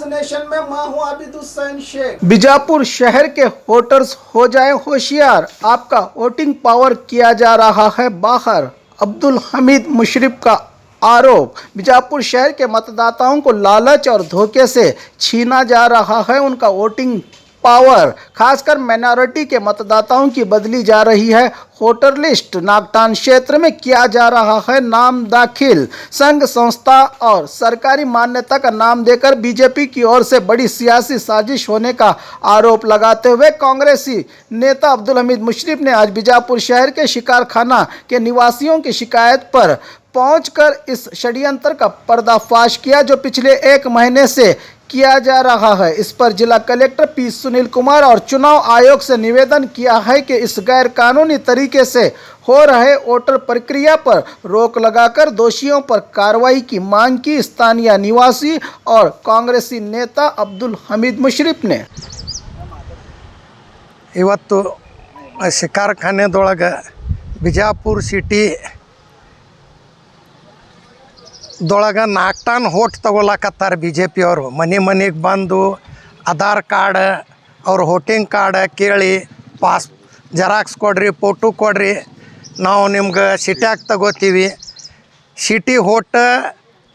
Nation में मैं हूं आबिद हुसैन शेख। बीजापुर शहर के वोटर्स हो जाए होशियार, आपका वोटिंग पावर किया जा रहा है बाहर। अब्दुल हमीद मुशर्रफ का आरोप, बीजापुर शहर के मतदाताओं को लालच और धोखे से छीना जा रहा है उनका वोटिंग पावर। खासकर माइनॉरिटी के मतदाताओं की बदली जा रही है वोटर लिस्ट। नागटान क्षेत्र में किया जा रहा है नाम दाखिल। संघ संस्था और सरकारी मान्यता का नाम देकर बीजेपी की ओर से बड़ी सियासी साजिश होने का आरोप लगाते हुए कांग्रेसी नेता अब्दुल हमीद मुशर्रफ ने आज बीजापुर शहर के शिकारखाना के निवासियों की शिकायत पर पहुंचकर इस षड्यंत्र का पर्दाफाश किया जो पिछले 1 महीने से किया जा रहा है। इस पर जिला कलेक्टर पी सुनील कुमार और चुनाव आयोग से निवेदन किया है कि इस गैर कानूनी तरीके से हो रहे वोटर प्रक्रिया पर रोक लगाकर दोषियों पर कार्रवाई की मांग की स्थानीय निवासी और कांग्रेसी नेता अब्दुल हमीद मुशर्रफ ने। ಇವತ್ತು ಶಿಕಾರಖಾನೆದೊಳಗೆ ಬಿಜಾಪುರ ಸಿಟಿ ದೊಳಗೆ ನಾಗ್ಟಾನ್ ಹೋಟ್ ತಗೊಳಕತ್ತಾರೆ ಬಿ ಜೆ ಪಿಯವರು। ಮನೆಗೆ ಬಂದು ಆಧಾರ್ ಕಾರ್ಡ್ ಅವ್ರ ವೋಟಿಂಗ್ ಕಾರ್ಡ್ ಕೇಳಿ ಜೆರಾಕ್ಸ್ ಕೊಡ್ರಿ, ಫೋಟೋ ಕೊಡ್ರಿ, ನಾವು ನಿಮ್ಗೆ ಸಿಟ್ಯಾಗ ತಗೋತೀವಿ। ಸಿಟಿ ಹೋಟ್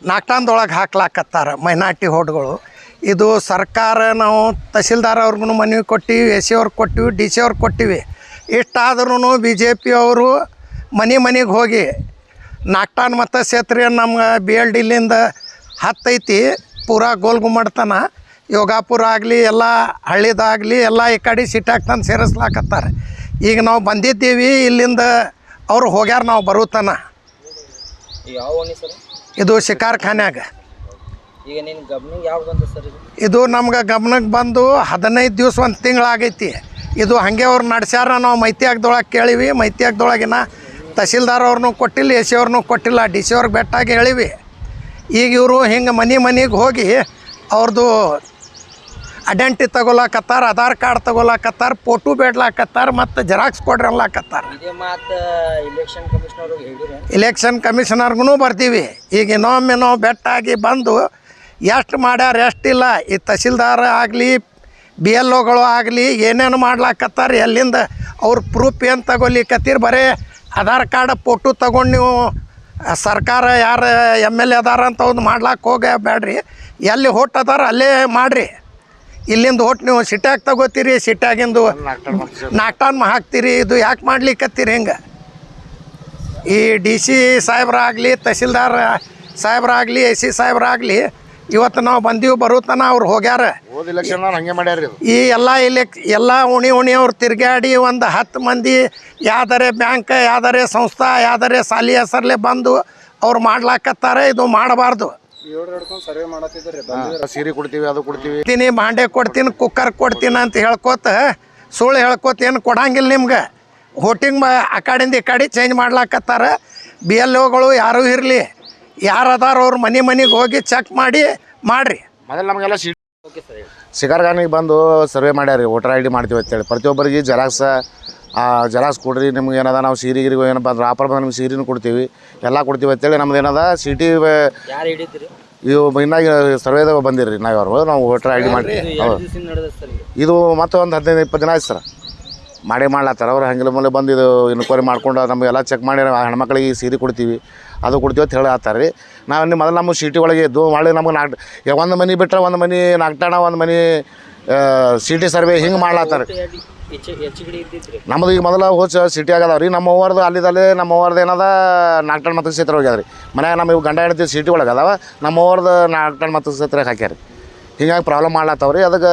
ನಾಗ್ಟಾನ್ದೊಳಗೆ ಹಾಕ್ಲಾಕತ್ತಾರೆ ಮೈನಾರಿಟಿ ಹೋಟ್ಗಳು। ಇದು ಸರ್ಕಾರ ನಾವು ತಹಸೀಲ್ದಾರ್ ಅವ್ರಿಗೂ ಮನವಿ ಕೊಟ್ಟಿವಿ, ಎ ಸಿ ಅವ್ರಿಗೆ ಕೊಟ್ಟಿವಿ, ಡಿ ಸಿ ಅವ್ರಿಗೆ ಕೊಟ್ಟಿವಿ। ಇಷ್ಟಾದ್ರೂ ಬಿ ಜೆ ಪಿಯವರು ಮನೆಗೆ ಹೋಗಿ ನಾಗ್ಟಾನ್ ಮತಕ್ಷೇತ್ರ ನಮ್ಮ ಬಿ ಎಲ್ ಡಿಲಿಂದ ಹತ್ತೈತಿ ಪೂರಾ ಗೋಲ್ ಗುಮ್ಮಟ್ ತನ ಯೋಗಾಪುರ ಆಗಲಿ ಎಲ್ಲ ಹಳ್ಳಿದಾಗಲಿ ಎಲ್ಲ ಈ ಕಡೆ ಸಿಟ್ಟಾಗಿ ತಂದು ಸೇರಿಸ್ಲಾಕತ್ತಾರೆ। ಈಗ ನಾವು ಬಂದಿದ್ದೀವಿ ಇಲ್ಲಿಂದ ಅವರು ಹೋಗ್ಯಾರ, ನಾವು ಬರುತ್ತಾನ ಇದು ಶಿಕಾರಖಾನ್ಯಾಗ। ಇದು ನಮ್ಗೆ ಗಮನಕ್ಕೆ ಬಂದು 15 ದಿವಸ 1 ತಿಂಗಳಾಗೈತಿ। ಇದು ಹಾಗೆ ಅವ್ರು ನಡೆಸ್ಯಾರ, ನಾವು ಮೈತ್ಯಾಗದೊಳಗೆ ಕೇಳಿವಿ, ಮೈತ್ಯಾಗದೊಳಗಿನ ತಹಸೀಲ್ದಾರ್ ಅವ್ರನ್ನೂ ಕೊಟ್ಟಿಲ್ಲ, ಎ ಸಿ ಅವ್ರನ್ನೂ ಕೊಟ್ಟಿಲ್ಲ, ಡಿ ಸಿ ಅವ್ರಿಗೆ ಬೆಟ್ಟಾಗಿ ಹೇಳಿವಿ। ಈಗ ಇವರು ಹಿಂಗೆ ಮನೆಗೆ ಹೋಗಿ ಅವ್ರದ್ದು ಐಡೆಂಟಿ ತಗೊಳಕತ್ತಾರೆ, ಆಧಾರ್ ಕಾರ್ಡ್ ತಗೊಳಕತ್ತಾರೆ, ಫೋಟೋ ಬೇಡ್ಲಾಕತ್ತಾರೆ, ಮತ್ತು ಜೆರಾಕ್ಸ್ ಕೊಡ್ರಿ ಅನ್ಲಾಕತ್ತಾರೆ। ಇಲೆಕ್ಷನ್ ಕಮಿಷನರ್ಗೂ ಬರ್ತೀವಿ। ಈಗ ಇನ್ನೊಮ್ಮೆ ನಾವು ಬೆಟ್ಟಾಗಿ ಬಂದು ಎಷ್ಟು ಮಾಡ್ಯಾರ ಎಷ್ಟಿಲ್ಲ, ಈ ತಹಸೀಲ್ದಾರ್ ಆಗಲಿ ಬಿ ಎಲ್ ಒಗಳು ಆಗಲಿ ಏನೇನು ಮಾಡ್ಲಾಕತ್ತಾರೆ, ಎಲ್ಲಿಂದ ಅವ್ರ ಪ್ರೂಫ್ ಏನು ತಗೊಲಿಕತ್ತೀರಿ, ಬರೀ ಆಧಾರ್ ಕಾರ್ಡ್ ಫೋಟೋ ತಗೊಂಡು ನೀವು ಸರ್ಕಾರ ಯಾರು ಎಮ್ ಎಲ್ ಎ ಅದಾರ ಅಂತ ಒಂದು ಮಾಡ್ಲಾಕೆ ಹೋಗಬೇಡ್ರಿ, ಎಲ್ಲಿ ಹೋಟ್ ಅದಾರ ಅಲ್ಲೇ ಮಾಡಿರಿ। ಇಲ್ಲಿಂದ ಹೋಟ್ ನೀವು ಸಿಟ್ಯಾಗ ತಗೋತೀರಿ, ಸಿಟ್ಯಾಗಿಂದು ನಾಗ್ಟಾನ್ ಹಾಕ್ತೀರಿ, ಇದು ಯಾಕೆ ಮಾಡ್ಲಿಕ್ಕತ್ತೀರಿ ಹಿಂಗೆ? ಈ ಡಿ ಸಿ ಸಾಹೇಬ್ರಾಗಲಿ, ತಹಸೀಲ್ದಾರ್ ಸಾಹೇಬ್ರಾಗಲಿ, ಎ ಸಿ ಸಾಹೇಬ್ರಾಗಲಿ ಇವತ್ತು ನಾವು ಬಂದೀವಿ ಬರುತ್ತಾನ ಅವ್ರು ಹೋಗ್ಯಾರ। ಈ ಎಲ್ಲ ಉಣಿ ಅವ್ರು ತಿರುಗಾಡಿ ಒಂದು 10 ಮಂದಿ ಯಾವ್ದಾರೆ ಬ್ಯಾಂಕ್, ಯಾವ್ದಾರೆ ಸಂಸ್ಥಾ, ಯಾವ್ದಾರೆ ಸಾಲಿ ಹೆಸರಲ್ಲೇ ಬಂದು ಅವ್ರು ಮಾಡ್ಲಾಕತ್ತಾರೆ। ಇದು ಮಾಡಬಾರ್ದು। ಸೀರೆ ಕೊಡ್ತೀವಿ, ಅದು ಕೊಡ್ತೀವಿ, ಭಾಂಡೆ ಕೊಡ್ತೀನಿ, ಕುಕ್ಕರ್ ಕೊಡ್ತೀನಿ ಅಂತ ಹೇಳ್ಕೊತ ಸುಳ್ಳು ಹೇಳ್ಕೊತ ಏನು ಕೊಡಂಗಿಲ್ಲ ನಿಮ್ಗೆ। ವೋಟಿಂಗ್ ಆ ಕಡೆಯಿಂದ ಈ ಕಡೆ ಚೇಂಜ್ ಮಾಡ್ಲಾಕತ್ತಾರೆ। ಬಿ ಎಲ್ ಒಗಳು ಯಾರೂ ಇರಲಿ, ಯಾರು ಅದಾರ ಅವ್ರು ಮನೆಗೆ ಹೋಗಿ ಚೆಕ್ ಮಾಡಿರಿ। ಮೊದಲು ನಮಗೆಲ್ಲ ಶಿಕಾರಖಾನೆಗೆ ಬಂದು ಸರ್ವೆ ಮಾಡ್ಯಾರಿ, ವೋಟರ್ ಐ ಡಿ ಮಾಡ್ತೀವಿ ಅಂತೇಳಿ ಪ್ರತಿಯೊಬ್ಬರಿಗೆ ಜೆರಾಕ್ಸ್ ಕೊಡ್ರಿ, ನಿಮ್ಗೆ ಏನದ ನಾವು ಸೀರೆಗಿರಿಗೂ ಏನಪ್ಪ ಅಂದ್ರೆ ಆಫರ್ ಬಂದು ನಿಮ್ಗೆ ಸೀರೆನೂ ಕೊಡ್ತೀವಿ, ಎಲ್ಲ ಕೊಡ್ತೀವಿ ಅಂತೇಳಿ ನಮ್ದು ಏನದ ಸಿಟಿ ಇವು ಇನ್ನಾಗಿ ಸರ್ವೇದಾಗ ಬಂದಿರಿ ನಾವು ವೋಟರ್ ಐ ಡಿ ಮಾಡಿ ಇದು ಮತ್ತೆ ಒಂದು 15-20 ದಿನ ಆಯ್ತು ಸರ್ ಮಾಡ್ಲಾತ್ತಾರ ಅವ್ರು। ಹಂಗಿಲ್ಲ ಮೇಲೆ ಬಂದು ಇದು ಇನ್ಕ್ವೈರಿ ಮಾಡ್ಕೊಂಡು ನಮಗೆಲ್ಲ ಚೆಕ್ ಮಾಡಿ ಹೆಣ್ಮಕ್ಳಿಗೆ ಸೀರೆ ಕೊಡ್ತೀವಿ, ಅದು ಕೊಡ್ತೀವಿ ಅಂತ ಹೇಳತ್ತಾರ ರೀ। ನಾವು ಮೊದಲು ನಮ್ಮ ಸಿಟಿ ಒಳಗೆ ಇದ್ದು ಮಾಡಿ ನಮಗೆ ಒಂದು ಮನೆ ಬಿಟ್ಟರೆ ಒಂದು ಮನೆ ನಾಗ್ಟಾಣ, ಒಂದು ಮನೆ ಸಿಟಿ ಸರ್ವೆ ಹಿಂಗೆ ಮಾಡ್ಲಾತ್ತಾರ। ನಮ್ಮದು ಈಗ ಮೊದಲು ಹೋಚ ಸಿಟಿ ಆಗದಾವ ರೀ, ನಮ್ಮ ಓವರ್ದು ಅಲ್ಲಿದಲ್ಲಿ ನಮ್ಮ ಓವರ್ದು ಏನದ ನಾಗ್ಟಾಣ ಮತಕ್ಷೇತ್ರ ಹೋಗ್ಯದ ರೀ। ಮನ್ಯಾಗ ನಮ್ಮ ಇವು ಗಂಡ ಹೆಂಡತಿ ಸಿಟಿ ಒಳಗೆ ಅದಾವ, ನಮ್ಮ ಓವರ್ದು ನಾಗ್ಟಾಣ ಮತಕ್ಷೇತ್ರಕ್ಕೆ ಹಾಕ್ಯಾರ। ಹಿಂಗಾಗಿ ಪ್ರಾಬ್ಲಮ್ ಮಾಡ್ಲಾತ್ತಾವ ರೀ। ಅದಕ್ಕೆ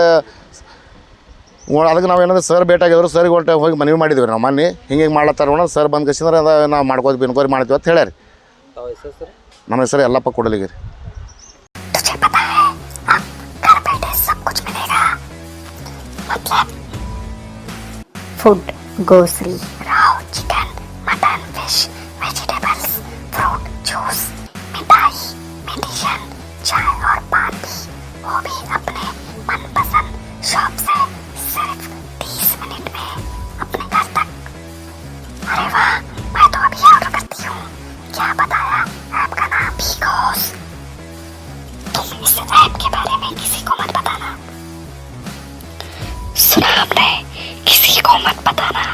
ನಾವು ಏನಂದ್ರೆ ಸರ್ ಭೇಟಿಯಾಗಿದ್ರು, ಸರ್ಗೆ ಹೋಗಿ ಮನವಿ ಮಾಡಿದ್ವಿ ನಾವು ಮೊನ್ನೆ ಹಿಂಗೆ ಮಾಡ್ಲತ್ತಾರ ನೋಡ ಸರ್ ಬಂದು ಕಸಿದ್ರೆ ಅದು ನಾವು ಮಾಡ್ಕೋತೀವಿ, ಇನ್ಕ್ವೈರಿ ಮಾಡ್ತೀವಿ ಅಂತ ಹೇಳ್ಯಾರ। ನಮ್ಮ ಹೆಸರು ಯಲ್ಲಪ್ಪ ಕೂಡಲಿಗೆ ರೀ। Food, grocery, raw chicken, mutton, fish, vegetables, fruit, juice, मिठाई, मेडिसिन, चाय और पान भी, वो भी अपने मनपसंद शॉप से सिर्फ 30 मिनट में अपने घर तक। अरे वाह, मैं तो अभी ऑर्डर करती हूँ। क्या बताया? ऐप का नाम भी घोष। तुम इस ऐप के बारे में किसी को मत सामने किसी को मत बताना।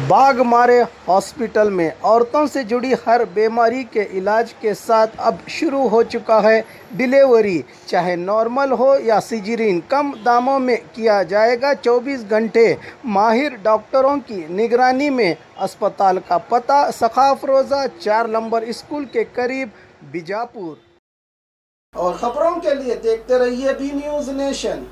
बाघमारे हॉस्पिटल में औरतों से जुड़ी हर बीमारी के इलाज के साथ अब शुरू हो चुका है डिलीवरी। चाहे नॉर्मल हो या सिजेरियन, कम दामों में किया जाएगा। 24 घंटे माहिर डॉक्टरों की निगरानी में। अस्पताल का पता सखाफ रोज़ा 4 नंबर स्कूल के करीब, बीजापुर। और खबरों के लिए देखते रहिए बी न्यूज़ नेशन।